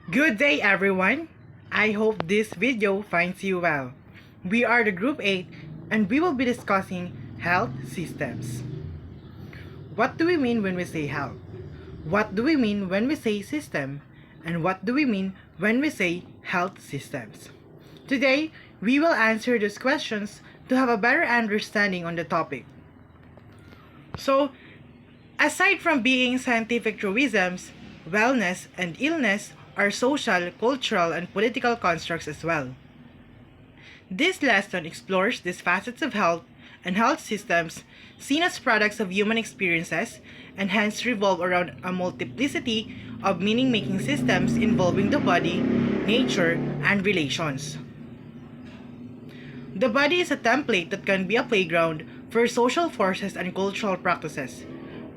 Good day everyone! I hope this video finds you well. We are the Group 8 and we will be discussing health systems. What do we mean when we say health? What do we mean when we say system? And what do we mean when we say health systems? Today, we will answer those questions to have a better understanding on the topic. So, aside from being scientific truisms, wellness and illness are social, cultural, and political constructs as well. This lesson explores these facets of health and health systems seen as products of human experiences and hence revolve around a multiplicity of meaning-making systems involving the body, nature, and relations. The body is a template that can be a playground for social forces and cultural practices,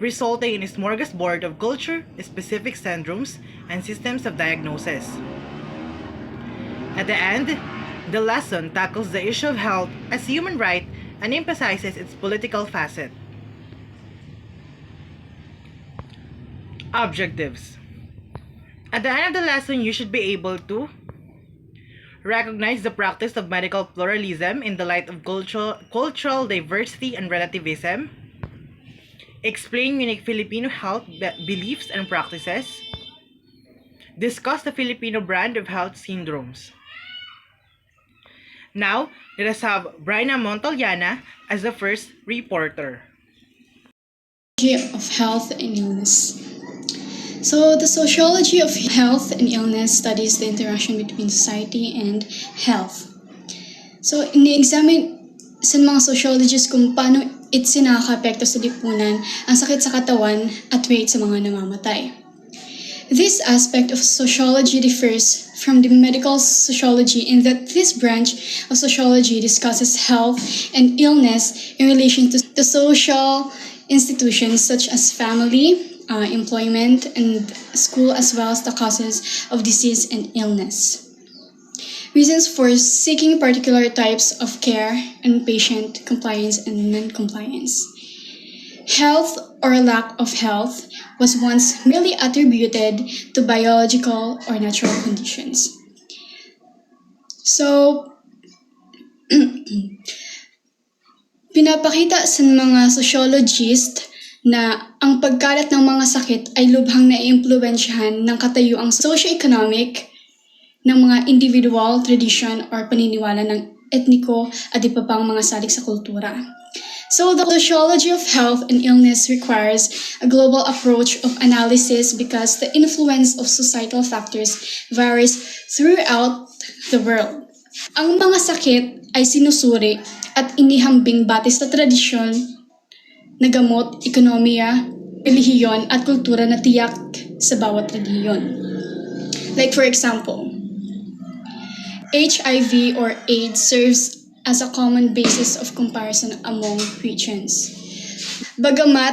resulting in a smorgasbord of culture-specific syndromes and systems of diagnosis. At the end, the lesson tackles the issue of health as human right and emphasizes its political facet. Objectives. At the end of the lesson, you should be able to recognize the practice of medical pluralism in the light of cultural diversity and relativism, explain unique Filipino health beliefs and practices, discuss the Filipino brand of health syndromes. Now, let us have Bryna Montaliana as the first reporter. Of health and illness. So, the sociology of health and illness studies the interaction between society and health. So, ini-examine sa mga sociologists kung paano ito nakaka-apekto sa lipunan ang sakit sa katawan at rate sa mga namamatay. This aspect of sociology differs from the medical sociology in that this branch of sociology discusses health and illness in relation to social institutions such as family, employment, and school, as well as the causes of disease and illness. Reasons for seeking particular types of care and patient compliance and non-compliance. Health or lack of health was once merely attributed to biological or natural conditions. So, pinapakita sa mga sociologist na ang pagkalat ng mga sakit ay lubhang naiimpluwensyahan ng katayuang socio-economic ng mga individual, tradition, or paniniwala ng etniko at iba pang mga salik sa kultura. So the sociology of health and illness requires a global approach of analysis because the influence of societal factors varies throughout the world. Ang mga sakit ay sinusuri at inihambing batay sa tradisyon na gamot, ekonomiya, relihiyon at kultura na tiyak sa bawat relihiyon. Like for example, HIV or AIDS serves as a common basis of comparison among regions. Bagamat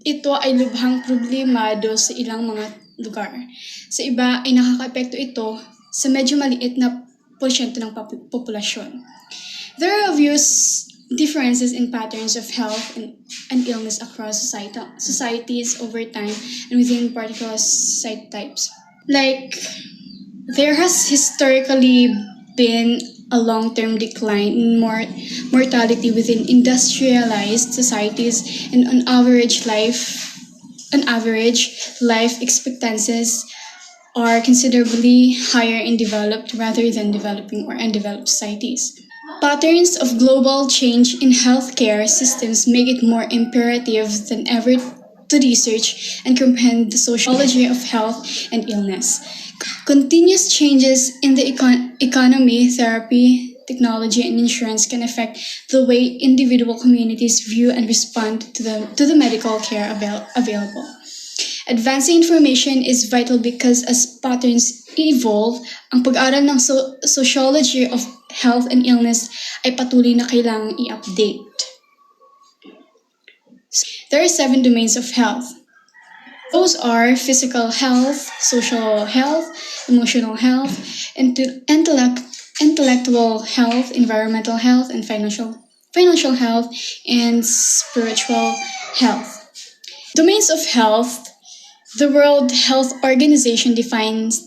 ito ay lubhang problemado sa ilang mga lugar, sa iba ay nakakaapekto ito sa medyo maliit na porsyento ng populasyon. There are obvious differences in patterns of health and illness across societies over time and within particular society types. Like, there has historically been a long-term decline in mortality within industrialized societies, and on average, life expectancies are considerably higher in developed rather than developing or undeveloped societies. Patterns of global change in healthcare systems make it more imperative than ever to research and comprehend the sociology of health and illness. Continuous changes in the economy, therapy, technology, and insurance can affect the way individual communities view and respond to the medical care available. Advancing information is vital because as patterns evolve, ang pag-aral ng sociology of health and illness ay patuloy na kailangang i-update. There are 7 domains of health. Those are physical health, social health, emotional health, intellectual health, environmental health, and financial health, and spiritual health. Domains of health The World Health Organization defines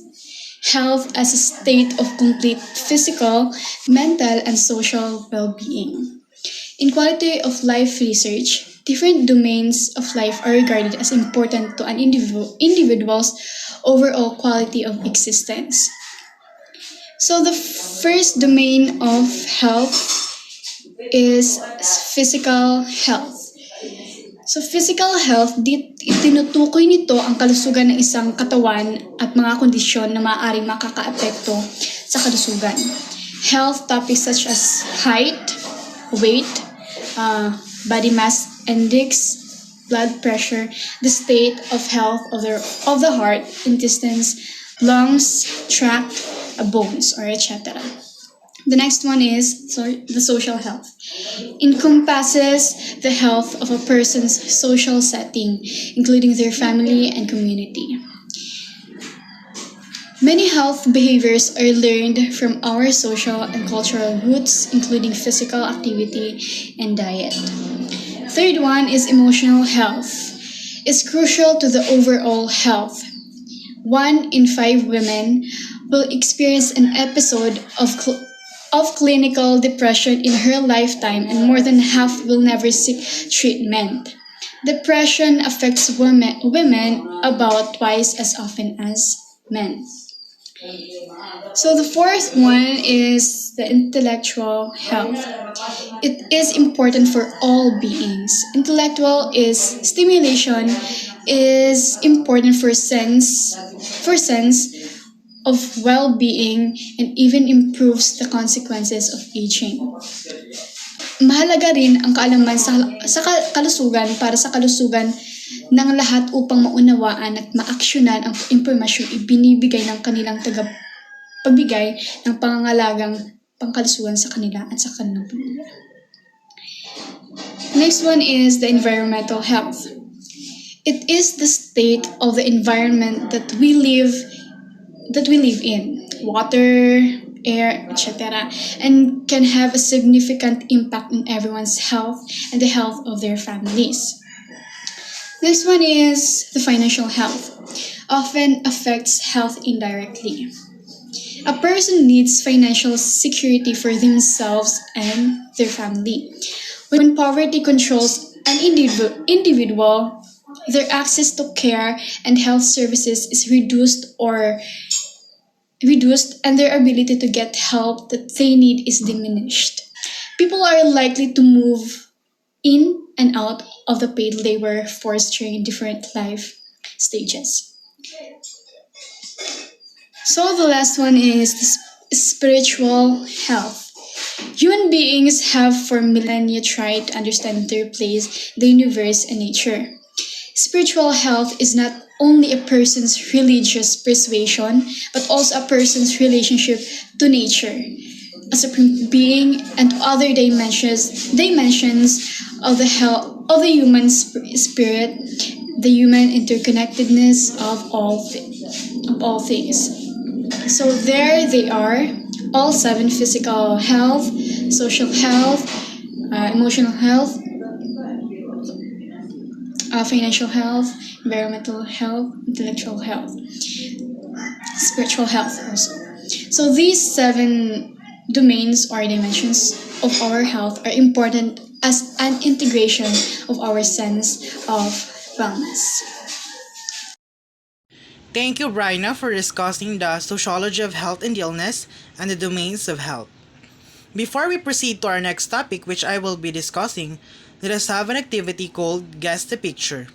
health as a state of complete physical, mental, and social well being. In quality of life research, different domains of life are regarded as important to an individual's overall quality of existence. So, the first domain of health is physical health. So physical health, tinutukoy nito ang kalusugan ng isang katawan at mga kondisyon na maaaring makakaapekto sa kalusugan. Health topics such as height, weight, body mass index, blood pressure, the state of health of the heart, intestines, lungs, tract, bones, or etc. The next one is the social health. Encompasses the health of a person's social setting, including their family and community. Many health behaviors are learned from our social and cultural roots, including physical activity and diet. Third one is emotional health. It's crucial to the overall health. 1 in 5 women will experience an episode of clinical depression in her lifetime, and more than half will never seek treatment. Depression affects women about twice as often as men. So the fourth one is the intellectual health. It is important for all beings. Intellectual is stimulation is important for sense of well-being and even improves the consequences of aging. Mahalaga rin ang kaalaman sa kalusugan para sa kalusugan ng lahat upang maunawaan at maaksyonan ang impormasyong ibinibigay ng kanilang pagbigay ng pangangalagang pangkalusugan sa kanila at sa kanilang pamilya. Next one is the environmental health. It is the state of the environment that we live in, water, air, etc., and can have a significant impact on everyone's health and the health of their families. Next one is the financial health. Often affects health indirectly. A person needs financial security for themselves and their family. When poverty controls an individual, their access to care and health services is reduced and their ability to get help that they need is diminished. People are likely to move in and out of the paid labor force during different life stages. So the last one is the spiritual health. Human beings have for millennia tried to understand their place, the universe, and nature. Spiritual health is not only a person's religious persuasion, but also a person's relationship to nature, a supreme being, and to other dimensions of the health of the human spirit, the human interconnectedness of all things. So there they are, all 7: physical health, social health, emotional health, financial health, environmental health, intellectual health, spiritual health also. So these 7 domains or dimensions of our health are important as an integration of our sense of wellness. Thank you, Bryna, for discussing the sociology of health and illness and the domains of health. Before we proceed to our next topic, which I will be discussing, let us have an activity called Guess the Picture.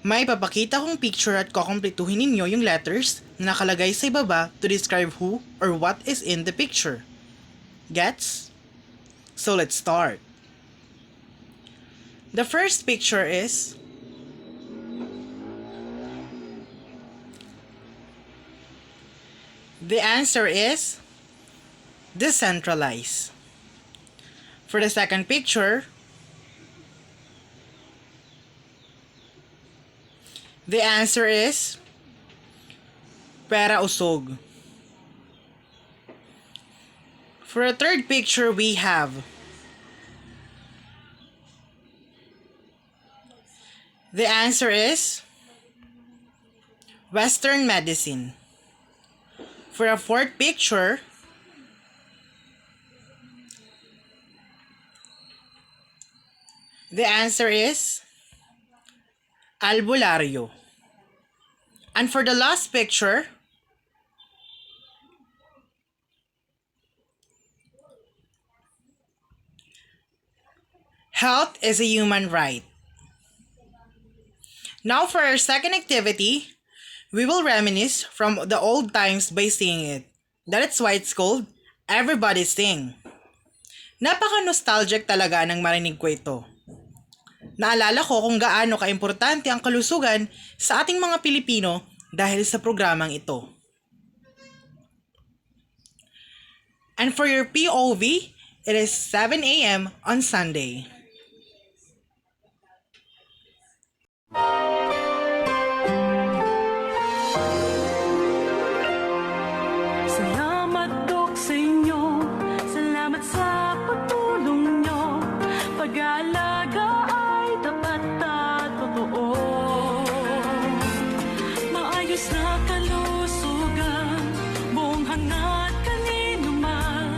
May papakita kong picture at kukumpletuhin ninyo yung letters na nakalagay sa ibaba to describe who or what is in the picture. Gets? So let's start. The first picture is the answer is decentralize. For the second picture, the answer is pera usog. For the third picture, we have the answer is Western medicine. For a fourth picture, the answer is albularyo. And for the last picture, health is a human right. Now for our second activity, we will reminisce from the old times by singing it. That's why it's called Everybody Sing. Napaka-nostalgic talaga nang marinig ko ito. Naalala ko kung gaano kaimportante ang kalusugan sa ating mga Pilipino dahil sa programang ito. And for your POV, it is 7 a.m. on Sunday. Salamat, Dok, sa inyo. Salamat sa pagtulong nyo. Pag-aalaga ay tapat at totoo. Maayos na kalusugan, buong hangat kanino man.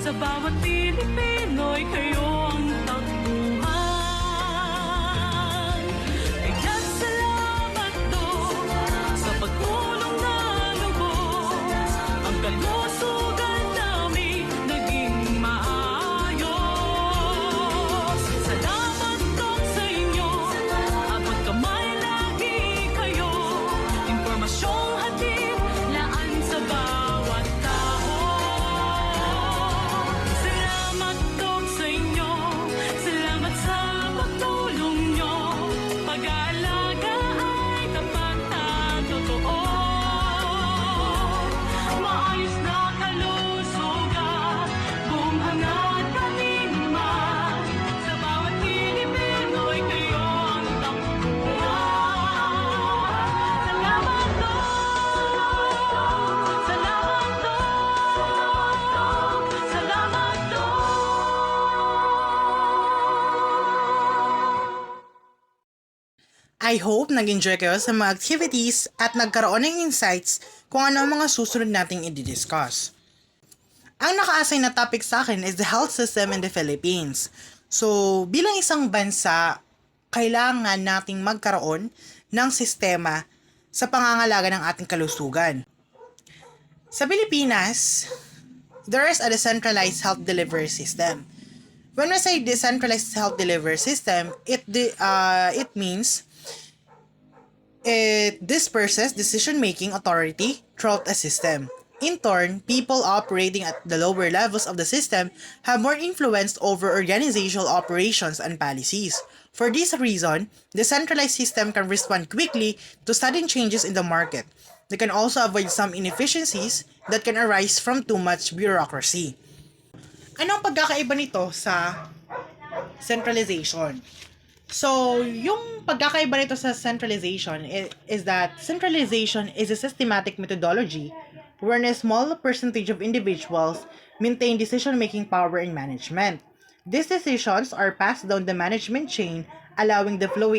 Sa bawat Pilipino'y kayo ang takbuhan. Kaya't salamat, Dok, sa pagtulong na lubos. Ang kalusugan namin naging maayos. Salamat, Dok, sa inyo. Abot kamay lagi kayo. Impormasyong hatid, laan sa bawat tao. Salamat, Dok, sa inyo. Salamat sa pagtulong nyo. Pag-aalaga ay tapat at totoo. Maayos na kalusugan, buong hangat kanino man. Sa bawat Pilipino'y kayo ang takbuhan. Salamat, Dok! Salamat, Dok! Salamat, Dok! I hope nag-enjoy kayo sa mga activities at nagkaroon ng insights kung ano ang mga susunod nating i-discuss. Ang naka-assign na topic sa akin is the health system in the Philippines. So, bilang isang bansa, kailangan nating magkaroon ng sistema sa pangangalaga ng ating kalusugan. Sa Pilipinas, there is a decentralized health delivery system. When we say decentralized health delivery system, it means it disperses decision-making authority throughout a system. In turn, people operating at the lower levels of the system have more influence over organizational operations and policies. For this reason, the centralized system can respond quickly to sudden changes in the market. They can also avoid some inefficiencies that can arise from too much bureaucracy. Anong pagkakaiba nito sa centralization? So, yung pagkakaiba nito sa centralization is that centralization is a systematic methodology wherein a small percentage of individuals maintain decision-making power and management. These decisions are passed down the management chain, allowing the flow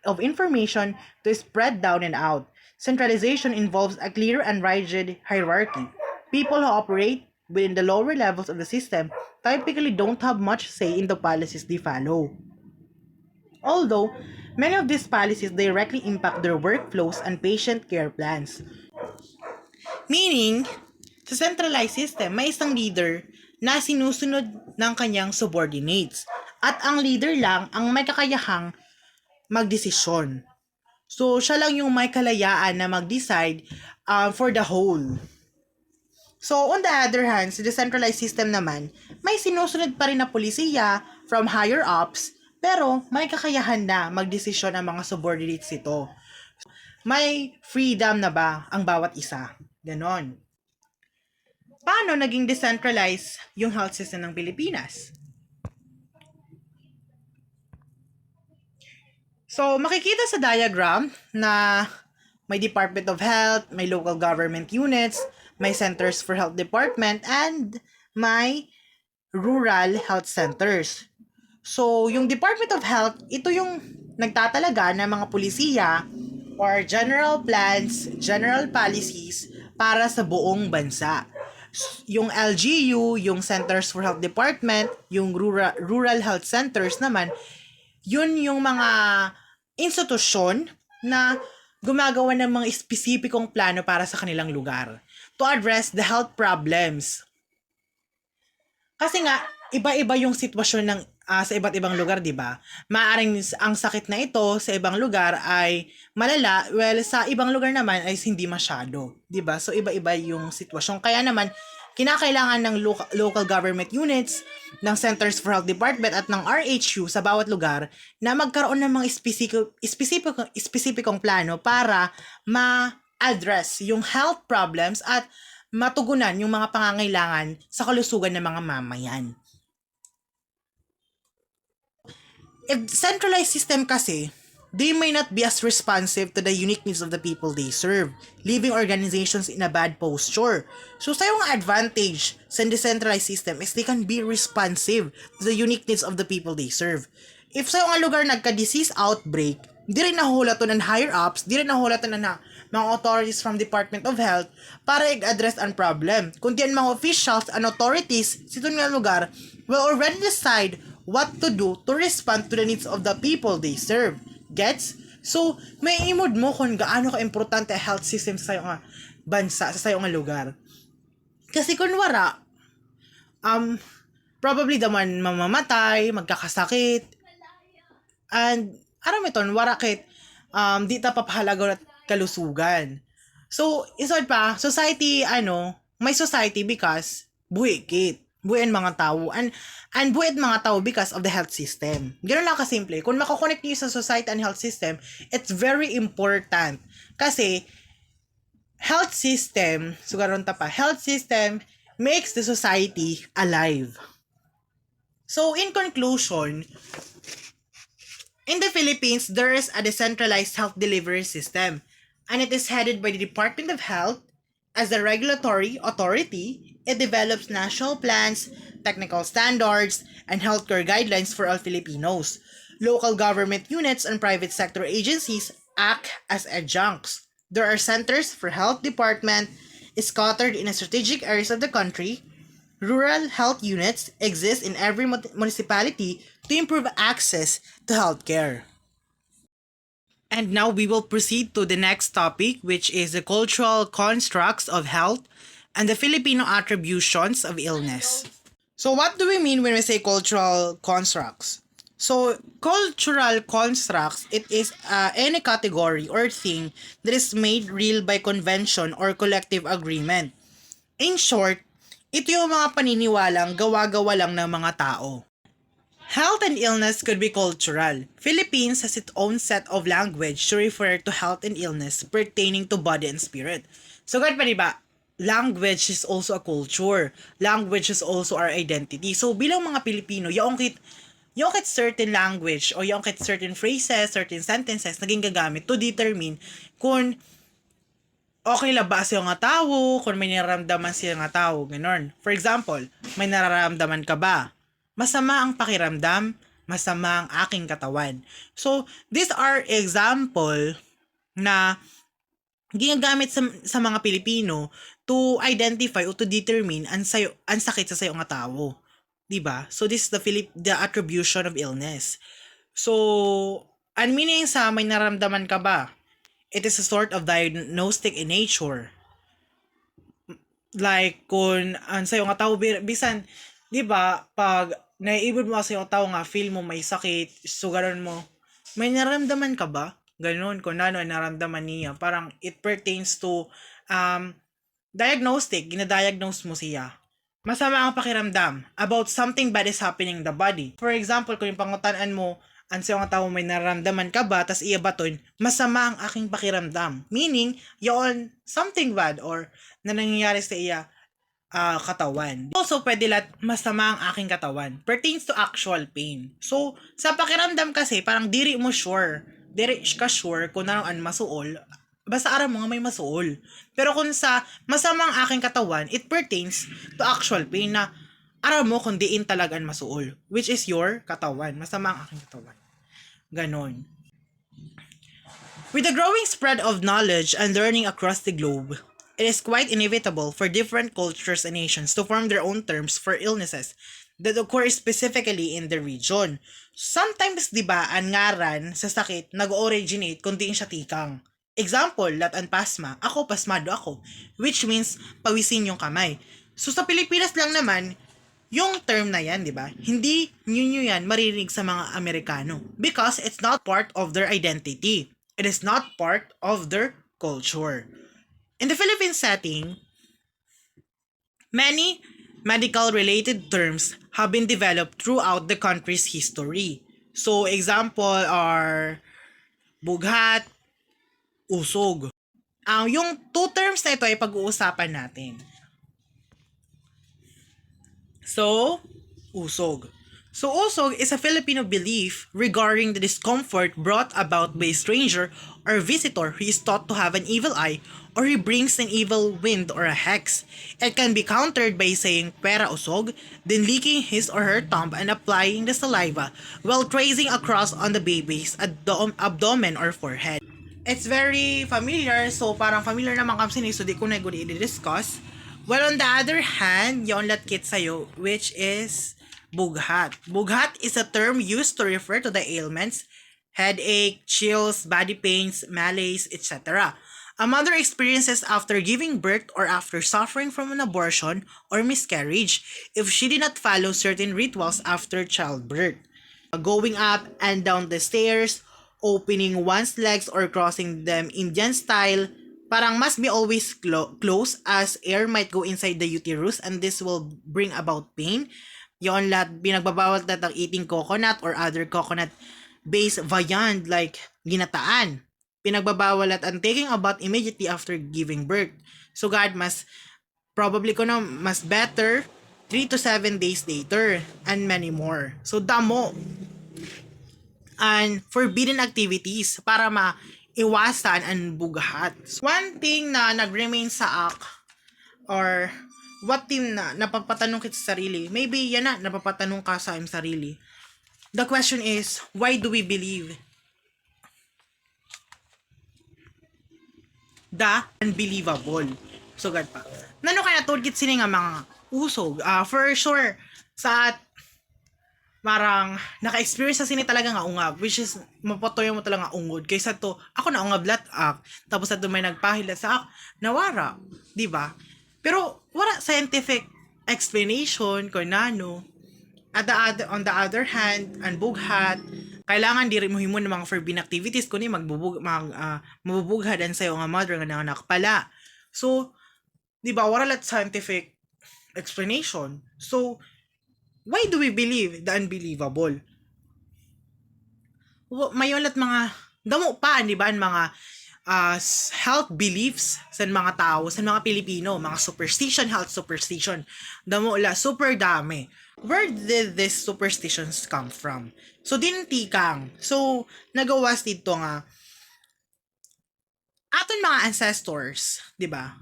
of information to spread down and out. Centralization involves a clear and rigid hierarchy. People who operate within the lower levels of the system typically don't have much say in the policies they follow. Although, many of these policies directly impact their workflows and patient care plans. Meaning, sa centralized system, may isang leader na sinusunod ng kanyang subordinates. At ang leader lang ang may kakayahang magdesisyon. So, siya lang yung may kalayaan na mag-decide for the whole. So, on the other hand, sa decentralized system naman, may sinusunod pa rin na polisiya from higher ups, pero may kakayahan na magdesisyon ang mga subordinates ito. May freedom na ba ang bawat isa? Ganon. Paano naging decentralized yung health system ng Pilipinas? So, makikita sa diagram na may Department of Health, may local government units, may Centers for Health Department, and may rural health centers. So, yung Department of Health, ito yung nagtatalaga ng mga pulisiya or general plans, general policies para sa buong bansa. Yung LGU, yung Centers for Health Department, yung rural health centers naman, yun yung mga institusyon na gumagawa ng mga espesipikong plano para sa kanilang lugar to address the health problems. Kasi nga, iba-iba yung sitwasyon ng sa iba't ibang lugar, di ba? Maaring ang sakit na ito sa ibang lugar ay malala, well, sa ibang lugar naman ay hindi masyado, di ba? So, iba-iba yung sitwasyon. Kaya naman, kinakailangan ng local government units, ng Centers for Health Department at ng RHU sa bawat lugar na magkaroon ng mga espesipikong plano para ma-address yung health problems at matugunan yung mga pangangailangan sa kalusugan ng mga mamayan. If centralized system kasi, they may not be as responsive to the unique needs of the people they serve, leaving organizations in a bad posture. So, sa yung advantage sa decentralized system is they can be responsive to the unique needs of the people they serve. If sa yung lugar nagka-disease outbreak, di rin nahulat to ng higher-ups, di rin nahulat to ng mga authorities from Department of Health para i-address ang problem. Kundi ang mga officials and authorities sa itong lugar will already decide what to do to respond to the needs of the people they serve. Gets? So, may imod mo kung gaano ka-importante ang health system sa sayo nga bansa, sa sayo nga lugar. Kasi kung wala, probably daman mamamatay, magkakasakit, and, aram ito, warakit, di ta papahalaga at kalusugan. So, isod pa, society, may society because buhikit. Buuin mga tao. And buuin mga tao because of the health system. Ganoon lang kasimple. Kung makakonect niyo sa society and health system, it's very important. Kasi, health system makes the society alive. So, in conclusion, in the Philippines, there is a decentralized health delivery system. And it is headed by the Department of Health as the regulatory authority. It develops national plans, technical standards, and healthcare guidelines for all Filipinos. Local government units and private sector agencies act as adjuncts. There are centers for health department scattered in strategic areas of the country. Rural health units exist in every municipality to improve access to healthcare. And now we will proceed to the next topic, which is the cultural constructs of health and the Filipino attributions of illness. So what do we mean when we say cultural constructs? So cultural constructs, it is any category or thing that is made real by convention or collective agreement. In short, ito yung mga paniniwalang gawa-gawa lang ng mga tao. Health and illness could be cultural. Philippines has its own set of language to refer to health and illness pertaining to body and spirit. So, pa diba, language is also a culture. Language is also our identity. So, bilang mga Pilipino, yung kit certain language o yung kit certain phrases, certain sentences naging gagamit to determine kung okay la ba siya nga tao, kung may nararamdaman siya nga tao, gano'n. For example, may nararamdaman ka ba? Masama ang pakiramdam, masama ang aking katawan. So, these are example na ginagamit sa mga Pilipino to identify o to determine ang sakit sa sayo nga tao. Diba? So, this is the attribution of illness. So, ang meaning sa may nararamdaman ka ba? It is a sort of diagnostic in nature. Like, kung ang sayo nga tao, bisan, di ba, pag naiibod mo kasi yung tao nga, feel mo may sakit, so gano'n mo, may naramdaman ka ba? Gano'n, kung ano ang naramdaman niya. Parang it pertains to diagnostic, ginadiagnose mo siya. Masama ang pakiramdam about something bad is happening in the body. For example, kung yung pangutanaan mo, ang sayo nga tao may nararamdaman ka ba, tas iya baton, masama ang aking pakiramdam. Meaning, yon something bad or na nangyayari sa iya katawan. Also, pwede masama ang aking katawan. Pertains to actual pain. So, sa pakiramdam kasi, parang diri mo sure. Diri ka sure kung ano ang masuol. Basta aram mo nga may masuol. Pero kung sa masama ang aking katawan, it pertains to actual pain na aram mo kung diin talaga ang masuol. Which is your katawan. Masama ang aking katawan. Ganon. With the growing spread of knowledge and learning across the globe, it is quite inevitable for different cultures and nations to form their own terms for illnesses that occur specifically in the region. Sometimes, di ba, ang ngaran sa sakit nag-originate kung di siya tikang. Example, latan pasma. Ako, pasmado ako. Which means, pawisin yung kamay. So, sa Pilipinas lang naman, yung term na yan, di ba? Hindi nyo yan maririnig sa mga Amerikano because it's not part of their identity. It is not part of their culture. In the Philippine setting, many medical-related terms have been developed throughout the country's history. So, example are bughat, usog. Yung two terms na ito ay pag-uusapan natin. So, usog. So, usog is a Filipino belief regarding the discomfort brought about by a stranger or visitor who is thought to have an evil eye or he brings an evil wind or a hex. It can be countered by saying pera usog, then licking his or her thumb and applying the saliva while tracing across on the baby's abdomen or forehead. It's very familiar, so parang familiar naman kami so di ko na good i-discuss. Well, on the other hand, yung latkit sa'yo, which is bughat. Bughat is a term used to refer to the ailments, headache, chills, body pains, malaise, etc. A mother experiences after giving birth or after suffering from an abortion or miscarriage if she did not follow certain rituals after childbirth. Going up and down the stairs, opening one's legs or crossing them Indian style, parang must be always close as air might go inside the uterus and this will bring about pain. Yon lahat binagbabawal na ang eating coconut or other coconut-based viand like ginataan. Pinagbabawal at ang taking a bath immediately after giving birth. So God mas probably mas better 3 to 7 days later and many more. So damo and forbidden activities para maiwasan ang bughat. So, one thing na nag-remain sa ak or what thing na napapatanong kita sa sarili, maybe yan na, napapatanong ka sa iyong sarili. The question is, why do we believe the unbelievable? So, God pa. Nano kaya tulkit sini nga mga usog? For sure, sa marang naka-experience na sini talaga nga ungab, which is mapatoy mo talaga nga ungod kaysa to ako na ungab lat ak tapos ato may nagpahila sa ak nawara, di ba? Pero wala scientific explanation kung nano. On the other hand, ang bughat kailangan diri mo himo ng mga forbidden activities kundi mabubughadan sayo nga mother nga anak pala. So, di ba wala lat scientific explanation. So, why do we believe the unbelievable? Mayon lat mga damo pa, di ba, ang mga health beliefs sa mga tao, sa mga Pilipino, mga superstition, health superstition. Damo la, super dami. Where did these superstitions come from? So, dintikang. So, nagawas dito nga aton mga ancestors, di ba?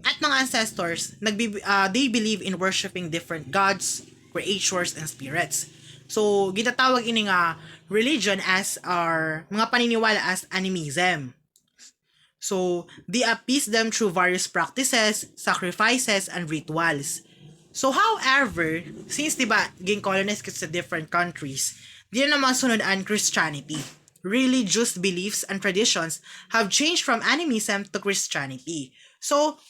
At mga ancestors, they believe in worshiping different gods, creatures, and spirits. So, gitatawag ini nga religion as our mga paniniwala as animism. So, they appease them through various practices, sacrifices, and rituals. So, however, since diba, ging colonized sa different countries, di na naman sunod ang Christianity. Religious beliefs and traditions have changed from animism to Christianity. So,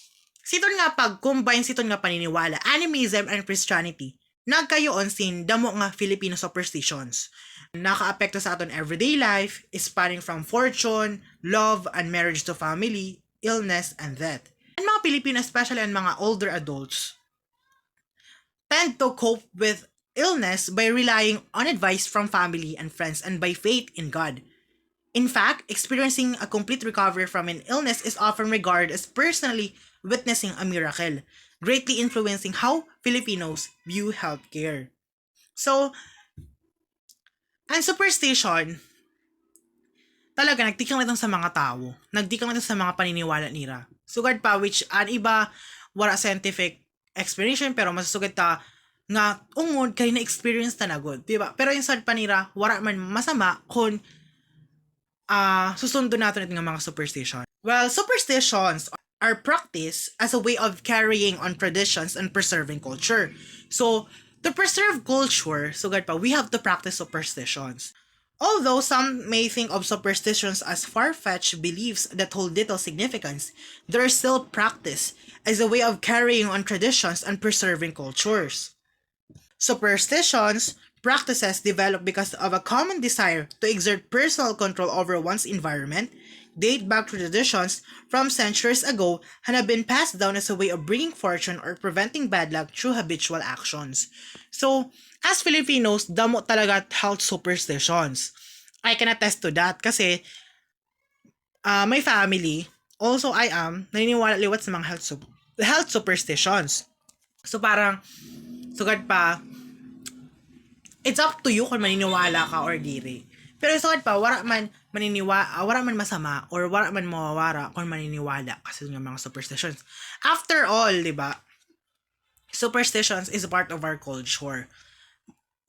siton nga pag-combine siton nga paniniwala, animism and Christianity, nagkayoon sin damo nga Filipino superstitions. Naka-apekto sa aton everyday life, spanning from fortune, love, and marriage to family, illness, and death. Ang mga Pilipino, especially ang mga older adults, tend to cope with illness by relying on advice from family and friends and by faith in God. In fact, experiencing a complete recovery from an illness is often regarded as personally witnessing a miracle, greatly influencing how Filipinos view healthcare. So, ang superstition, talaga nagtikang lang sa mga tao, nagtikang lang sa mga paniniwala nila. Sugad pa, which an iba, wala scientific explanation, pero masusugad ta nga ungod kay na-experience ta na good, diba? Pero yung sad pa nila, wala man masama kung susundo natin itong mga superstition. Well, superstitions are practiced as a way of carrying on traditions and preserving culture. So, to preserve culture, we have to practice superstitions. Although some may think of superstitions as far-fetched beliefs that hold little significance, they are still practiced as a way of carrying on traditions and preserving cultures. Superstitions practices develop because of a common desire to exert personal control over one's environment, date back to traditions from centuries ago, and have been passed down as a way of bringing fortune or preventing bad luck through habitual actions. So, as Filipinos, damo talaga health superstitions. I can attest to that kasi my family, also I am, naniniwala liwat sa mga health superstitions. So parang, sugad pa, it's up to you kung maniniwala ka or diri. Pero sugad pa, wala man masama or wala man mawawara kung maniniwala kasi ng mga superstitions. After all, di ba? Superstitions is a part of our culture.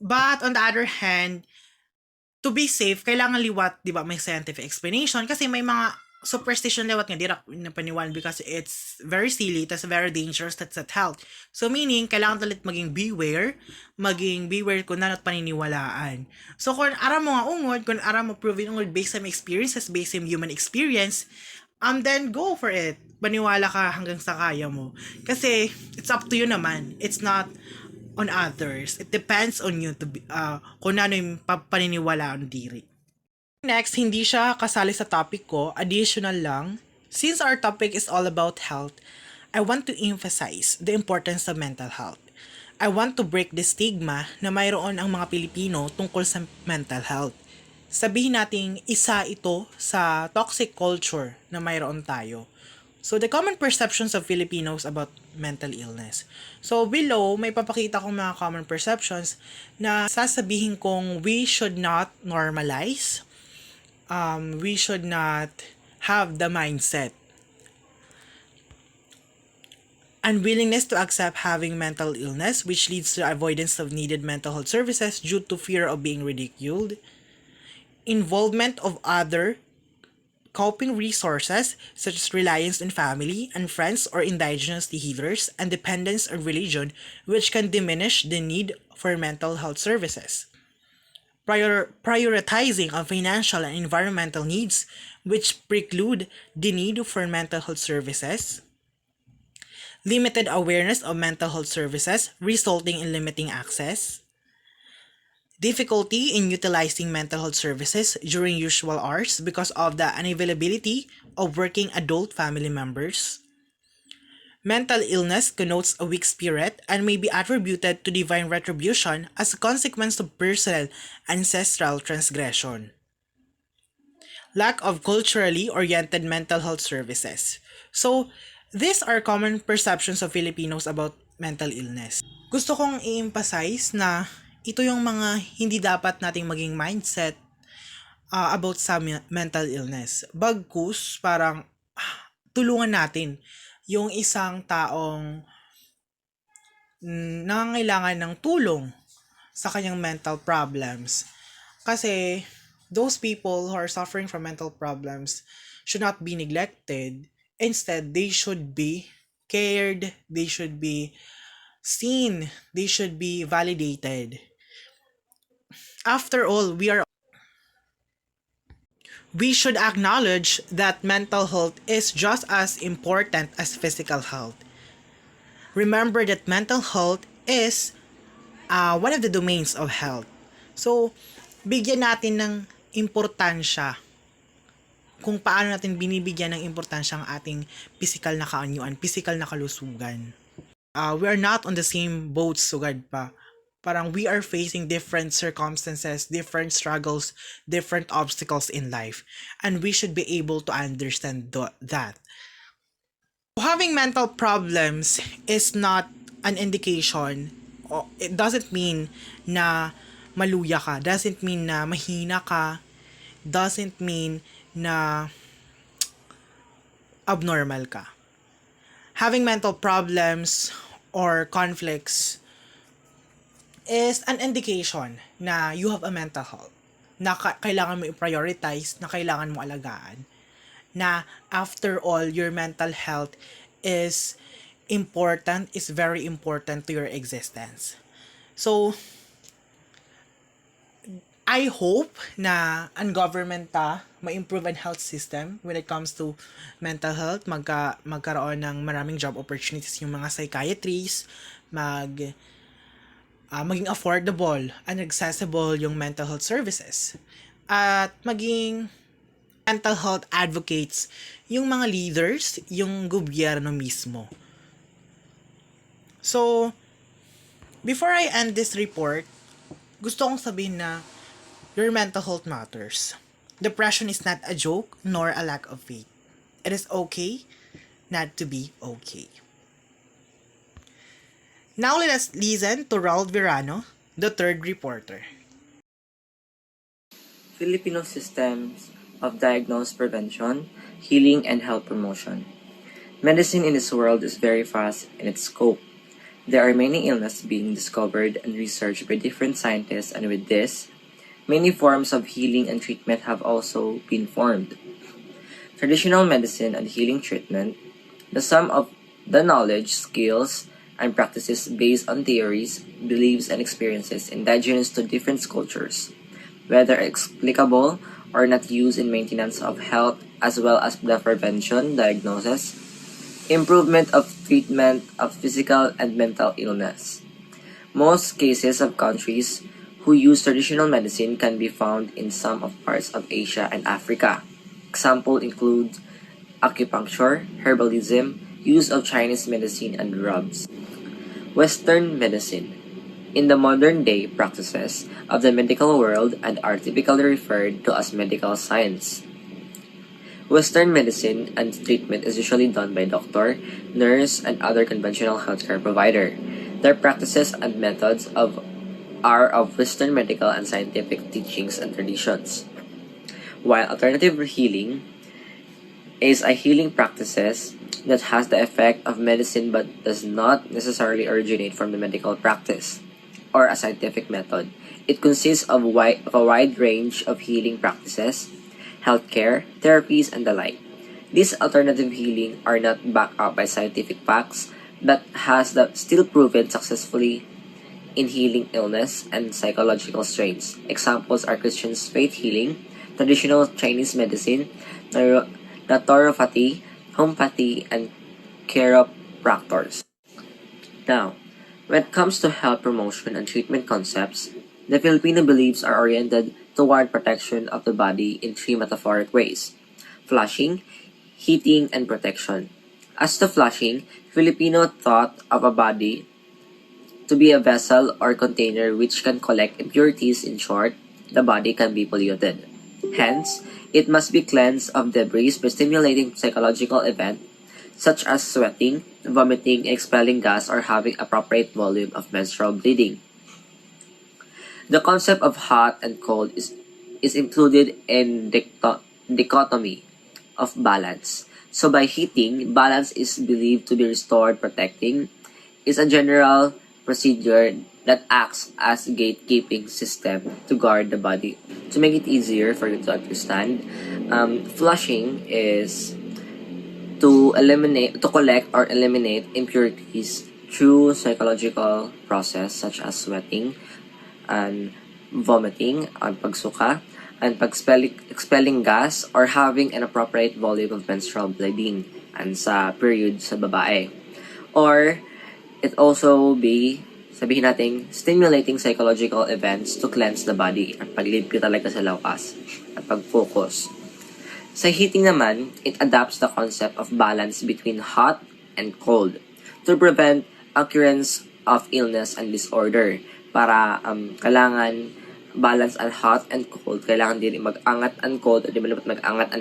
But on the other hand, to be safe, kailangan liwat, di ba, may scientific explanation kasi may mga superstition liwat nga direct na paniwala because it's very silly, that's very dangerous, that's at health. So meaning, kailangan talit maging beware kung nanot paniniwalaan. So kung aram mo nga ungod, kung aram mo proven ungod based on experiences, based on human experience, then go for it. Paniwala ka hanggang sa kaya mo. Kasi it's up to you naman. It's not on others. It depends on you to be, kung ano yung paniniwalaan diri. Next, hindi siya kasali sa topic ko, additional lang. Since our topic is all about health, I want to emphasize the importance of mental health. I want to break the stigma na mayroon ang mga Pilipino tungkol sa mental health. Sabihin nating isa ito sa toxic culture na mayroon tayo. So, the common perceptions of Filipinos about mental illness. So, below, may papakita kong mga common perceptions na sasabihin kong we should not normalize, we should not have the mindset. Unwillingness to accept having mental illness, which leads to avoidance of needed mental health services due to fear of being ridiculed. Involvement of other coping resources such as reliance on family and friends or indigenous healers and dependence on religion, which can diminish the need for mental health services. Prioritizing on financial and environmental needs, which preclude the need for mental health services. Limited awareness of mental health services, resulting in limiting access. Difficulty in utilizing mental health services during usual hours because of the unavailability of working adult family members. Mental illness connotes a weak spirit and may be attributed to divine retribution as a consequence of personal ancestral transgression. Lack of culturally oriented mental health services. So, these are common perceptions of Filipinos about mental illness. Gusto kong i-emphasize na ito yung mga hindi dapat nating maging mindset about sa mental illness. Bagkus, parang tulungan natin yung isang taong nangangailangan ng tulong sa kanyang mental problems. Kasi those people who are suffering from mental problems should not be neglected. Instead, they should be cared, they should be seen, they should be validated. After all, we should acknowledge that mental health is just as important as physical health. Remember that mental health is one of the domains of health. So, bigyan natin ng importansya kung paano natin binibigyan ng importansya ang ating physical na kaanyuan, physical na kalusugan. We are not on the same boat, sugad pa. Parang we are facing different circumstances, different struggles, different obstacles in life. And we should be able to understand that. Having mental problems is not an indication, it doesn't mean na maluya ka, doesn't mean na mahina ka, doesn't mean na abnormal ka. Having mental problems or conflicts is an indication na you have a mental health. na kailangan mo i-prioritize, na kailangan mo alagaan. Na after all, your mental health is important, is very important to your existence. So, I hope na ang government ma-improve ang health system when it comes to mental health, magkaroon ng maraming job opportunities yung mga psychiatrists, maging affordable and accessible yung mental health services. At maging mental health advocates yung mga leaders, yung gobyerno mismo. So, before I end this report, gusto kong sabihin na your mental health matters. Depression is not a joke nor a lack of faith. It is okay not to be okay. Now let us listen to Raul Virano, the third reporter. Filipino systems of diagnosis prevention, healing, and health promotion. Medicine in this world is very fast in its scope. There are many illnesses being discovered and researched by different scientists, and with this, many forms of healing and treatment have also been formed. Traditional medicine and healing treatment, the sum of the knowledge, skills, and practices based on theories, beliefs, and experiences indigenous to different cultures, whether explicable or not used in maintenance of health as well as the prevention, diagnosis, improvement of treatment of physical and mental illness. Most cases of countries who use traditional medicine can be found in some of parts of Asia and Africa. Example include acupuncture, herbalism, use of Chinese medicine and rubs. Western medicine. In the modern day practices of the medical world and are typically referred to as medical science. Western medicine and treatment is usually done by doctor, nurse, and other conventional healthcare provider. Their practices and methods are of Western medical and scientific teachings and traditions. While alternative healing is a healing practices that has the effect of medicine but does not necessarily originate from the medical practice or a scientific method. It consists of a wide range of healing practices, healthcare, therapies, and the like. These alternative healing are not backed up by scientific facts, but has still proven successfully in healing illness and psychological strains. Examples are Christian faith healing, traditional Chinese medicine, naturopathy, homeopathy, and chiropractors. Now, when it comes to health promotion and treatment concepts, the Filipino beliefs are oriented toward protection of the body in three metaphoric ways: flushing, heating, and protection. As to flushing, Filipino thought of a body to be a vessel or container which can collect impurities. In short, the body can be polluted. Hence, it must be cleansed of debris by stimulating psychological event such as sweating, vomiting, expelling gas, or having appropriate volume of menstrual bleeding. The concept of hot and cold is included in dichotomy of balance. So by heating, balance is believed to be restored. Protecting is a general procedure that acts as a gatekeeping system to guard the body. To make it easier for you to understand, flushing is to collect or eliminate impurities through psychological process such as sweating and vomiting, and pagsuka, and expelling gas, or having an appropriate volume of menstrual bleeding and sa period sa babae. Or it also be, sabihin natin, stimulating psychological events to cleanse the body at paglilipyo talaga sa lakas at pag-focus. Sa heating naman, it adapts the concept of balance between hot and cold to prevent occurrence of illness and disorder. Para kailangan balance ang hot and cold, kailangan din mag-angat ang cold at di malapit mag-angat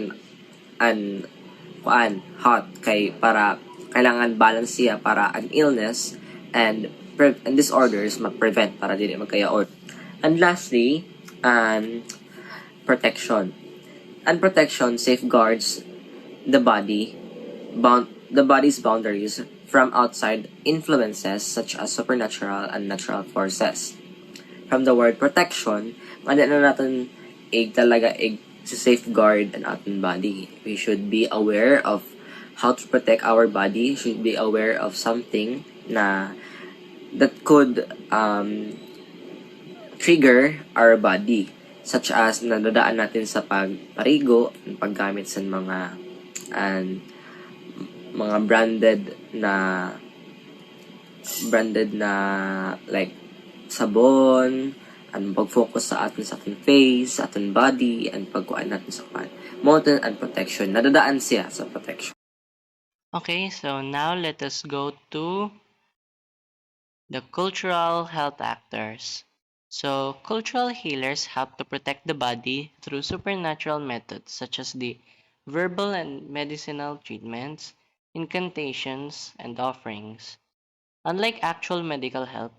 ang hot kay para kailangan balance siya para an illness and disorders mag-prevent para din magkayaon. And lastly, protection. And protection safeguards the body's boundaries from outside influences such as supernatural and natural forces. From the word protection, natin talaga to safeguard an ating body. We should be aware of how to protect our body. Should be aware of something na that could trigger our body, such as nadadaan natin sa pagparigo, paggamit sa and mga branded na like sabon, and pag-focus sa ating face, sa ating body, and pagkuhan natin sa mountain and protection. Nadadaan siya sa protection. Okay, so now let us go to the cultural health actors. So, cultural healers help to protect the body through supernatural methods such as the verbal and medicinal treatments, incantations, and offerings. Unlike actual medical help,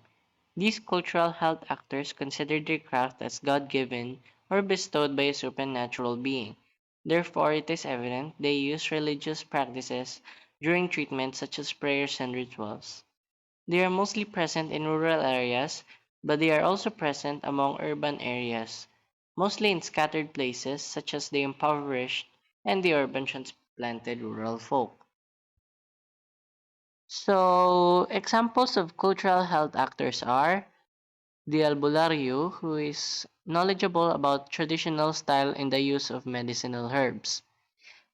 these cultural health actors consider their craft as God given or bestowed by a supernatural being. Therefore, it is evident they use religious practices during treatment such as prayers and rituals. They are mostly present in rural areas, but they are also present among urban areas, mostly in scattered places such as the impoverished and the urban transplanted rural folk. So, examples of cultural health actors are the albularyo, who is knowledgeable about traditional style in the use of medicinal herbs.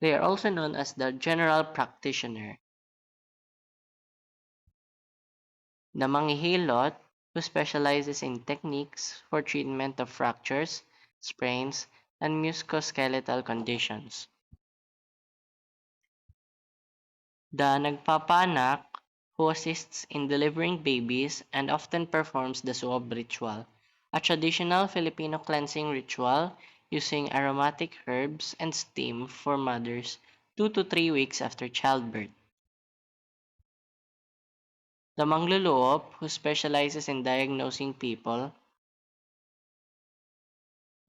They are also known as the general practitioner. The manghihilot, who specializes in techniques for treatment of fractures, sprains, and musculoskeletal conditions. The nagpapanak, who assists in delivering babies and often performs the suob ritual, a traditional Filipino cleansing ritual using aromatic herbs and steam for mothers 2 to 3 weeks after childbirth. The mangluluop, who specializes in diagnosing people.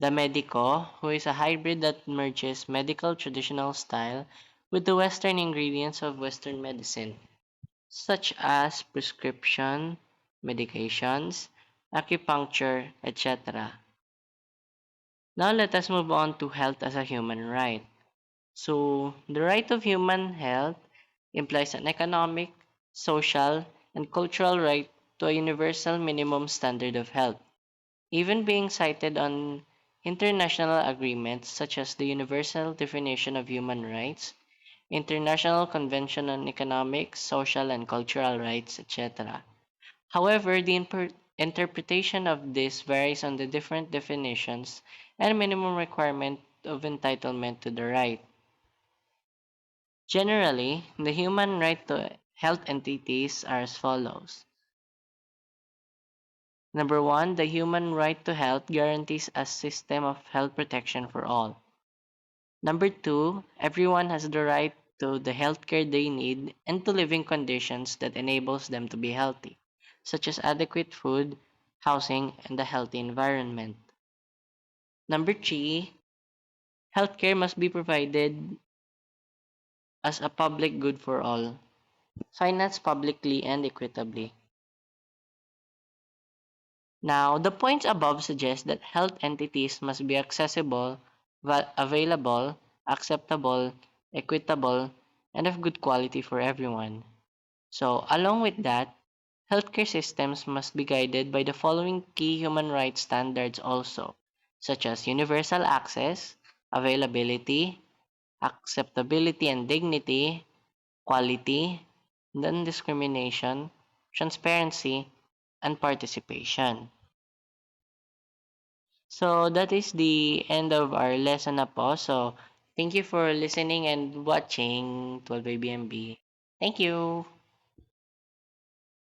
The medico, who is a hybrid that merges medical traditional style with the Western ingredients of Western medicine, such as prescription, medications, acupuncture, etc. Now let us move on to health as a human right. So, the right of human health implies an economic, social, and cultural right to a universal minimum standard of health, even being cited on international agreements such as the Universal Definition of Human Rights, International Convention on Economic, Social, and Cultural Rights, etc. However, the interpretation of this varies on the different definitions and minimum requirement of entitlement to the right. Generally, the human right to health entities are as follows. Number one, the human right to health guarantees a system of health protection for all. Number two, everyone has the right to the healthcare they need and to living conditions that enables them to be healthy, such as adequate food, housing, and a healthy environment. Number three, healthcare must be provided as a public good for all, financed publicly and equitably. Now, the points above suggest that health entities must be accessible, available, acceptable, equitable, and of good quality for everyone. So, along with that, healthcare systems must be guided by the following key human rights standards also, such as universal access, availability, acceptability and dignity, quality, non-discrimination, transparency, and participation. So that is the end of our lesson na po. So thank you for listening and watching 12 ABMB. Thank you.